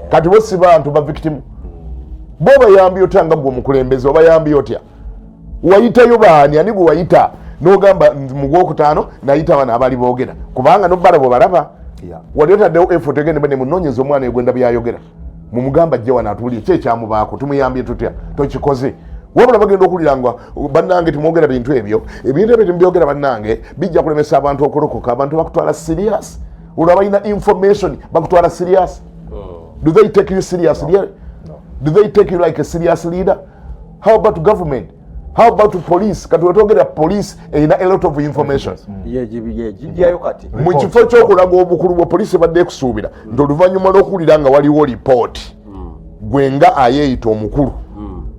kati bo si bantu ba victim bo bayambi otanga gwo mukulembeze obayambi otya wayitayo baani ani gwe wayita n'ogamba mu gwokutaano nayita bana abali boogera kubanga nobbala bwe balaba wali otaddewo effort egende bane munoonyeza omwana egwenda byayogera mumugamba ajje wano atuulire ki ekyamubaako tumuyambye tutya tokikoze wabula bagenda okulira nga bannange timwogera bintu ebyo ebintu ebyo timubyogera bannange bijja kulemesa abantu okulokoka abantu bakutwala serious olwo balina information bakutwala serious do they take you seriously no. Do they take you like a serious leader? How about government? How about police? Kati wetogera police ina a lot of information. Mu kifo ky'okulaga obukulu bwa police badde kusuubira nti oluvannyuma n'okuwulira nga waliwo report gwenga ayeeyita omukulu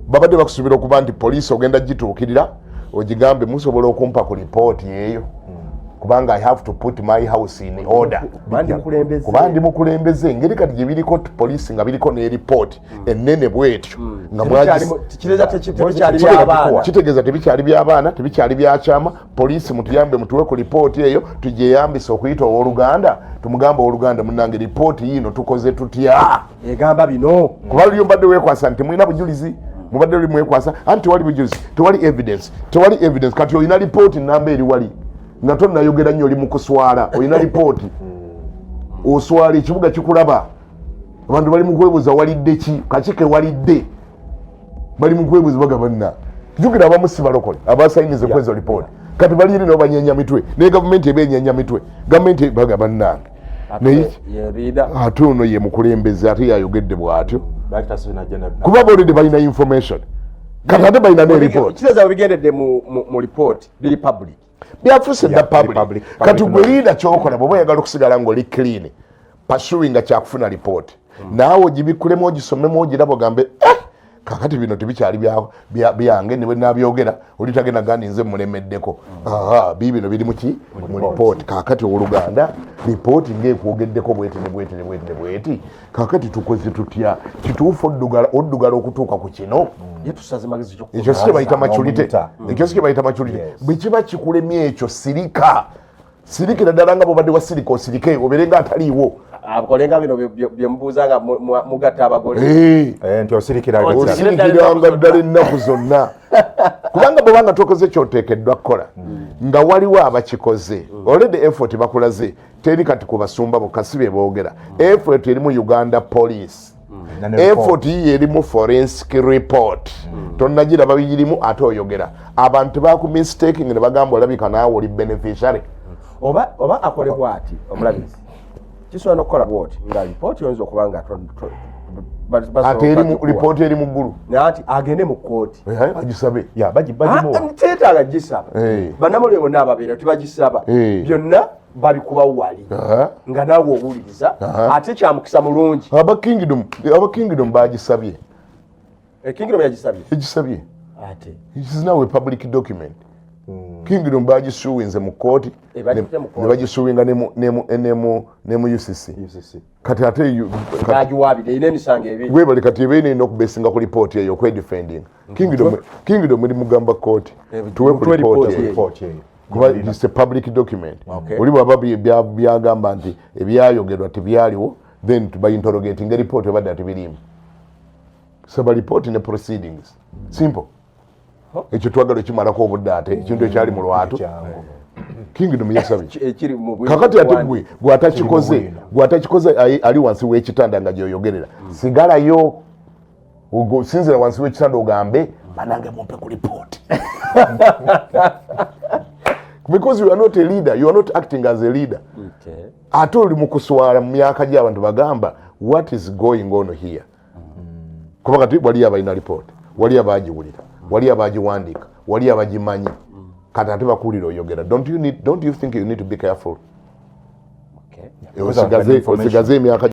babadde bakusuubira okuba nti police ogenda gituukirira ogigambe musobola okumpa ku report eyo kubanga I have to put my house in order. Kubandi mukulembeze ngeri kati gye biriko police nga biriko ne report ennene bwetyo nga kitegeeza tebikyali by'abaana tebikyali byakyama police mutuyambe mutuwe ku report eyo tujeyambisa okuyita owooluganda tumugamba owooluganda munnange report yino tukoze tutya egamba bino kuba lyo mbadde weekwasa nti mulina bujulizi mubadde luli mwekwasa anti tewali bujulizi tewali evidence kati olina report namba eri wali nga tonnayogera nnyo oli mu kuswala olina lipooti oswala ekibuga kikulaba abantu bali mu kwebuuza walidde ki kakike walidde bali mu kwebuuza bagabanna jukira abamu si balokole abasayinize kwezo lipooti kati bali eri n'obanyenya mitwe naye gavumenti eba enyenya mitwe gavumenti bagabannange naye ate ono ye mukulembeze ate yayogedde bw'atyo kuba bolede balina information kati ate balina ne lipooti kireza bigendedde mu lipooti biri public byafuse da public kati gwelida kyokola bwoba oyagala okusigala ng'oli clean pursuing kyakufuna report naawe ogibikulemu ogisomemu ogiraba ogambe kakati bino tebikyali byange ne bwe nabyogera oli tagenda gandi nze mulemeddeko bibino biri muki mu report kakati oluganda report ng'ekwogeddeko bweti ne bweti kakati tukoze tutya kituufu oddugala okutuuka ku kino ekyo si kyebayita maculite bwe kiba kikulemye ekyo sirikira ddala nga bwobadde wasirika osirike obeerenga ataliiwo akolenga bino byemubuuza nga mugatta abagole nti osirikiranga ddala ennaku zonna kubanga bwobanga tokoze kyoteekeddwa kukola nga waliwo abakikoze already effort bakulaze teri kati ku basumba bokka si be boogera effort eri mu Uganda Police effort yiyo erimu forensic report tonnagiraba biyirimu ate oyogera abantu bakumistaking ne bagamba olabika naawe oli beneficiary oba akolebwa ati omulabizi kisobola n'okukola bwoti nga lipooti oyinza okuba nga ate lipooti eri mu ggulu nati agende mu kooti agisabe teetaaga gisaba bannamulire bonna ababeera tebagisaba byonna babikuba wali nga naawe owuliriza ate kyamukisa mulungi aba kingdom bagisabye kingdom egisabye ate it is now a public document kingdom bagisuwinze mu kooti ne bagisuwinga ne mu UCC kati ate webali kati ebe ine okubesinga ku lipooti eyo okwedefending kingdom eri mugamba kooti tuwe ku lipooti eyo kuba it's a public document oli bwaba byagamba nti ebyayogerwa tebyaliwo then tubayinterrogating report ebadde atebirimu saba report ne proceedings simple ekyo twagala ekimalako obudde ate ekintu ekyali mu lwatu kingdom yasabye kakati ate gwe gwatakikoze ali wansi w'ekitanda nga gyoyogerera sigalayo sinzira wansi w'ekitanda ogambe banange mumpe ku report because you are not a leader, you are not acting as a leader. Ate oli mu kuswala mu myaka gy'abantu bagamba what is going on here. Kuba kati wali abalina report, wali abagiwulira, wali abagiwandiika, wali abagimanyi. Kati ate bakuulira oyogera. Don't you think you need to be careful? Osigaze emyaka